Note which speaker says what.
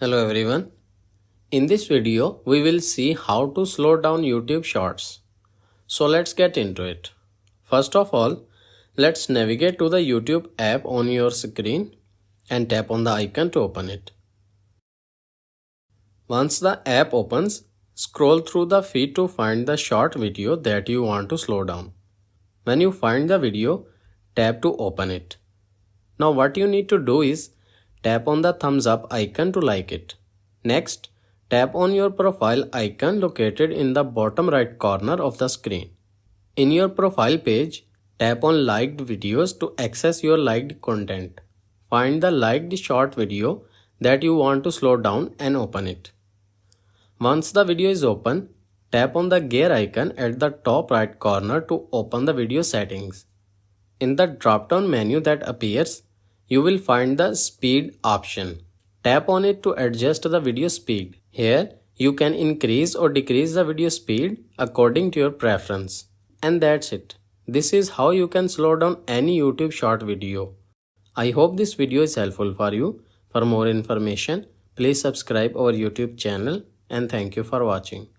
Speaker 1: Hello everyone. In this video, we will see how to slow down YouTube Shorts. So let's get into it. First of all, let's navigate to the YouTube app on your screen and tap on the icon to open it. Once the app opens, scroll through the feed to find the short video that you want to slow down. When you find the video, tap to open it. Now what you need to do is tap on the thumbs up icon to like it. Next, tap on your profile icon located in the bottom right corner of the screen. In your profile page, tap on liked videos to access your liked content. Find the liked short video that you want to slow down and open it. Once the video is open, tap on the gear icon at the top right corner to open the video settings. In the drop-down menu that appears, you will find the speed option. Tap on it to adjust the video speed. Here, you can increase or decrease the video speed according to your preference. And that's it. This is how you can slow down any YouTube short video. I hope this video is helpful for you. For more information, please subscribe our YouTube channel and thank you for watching.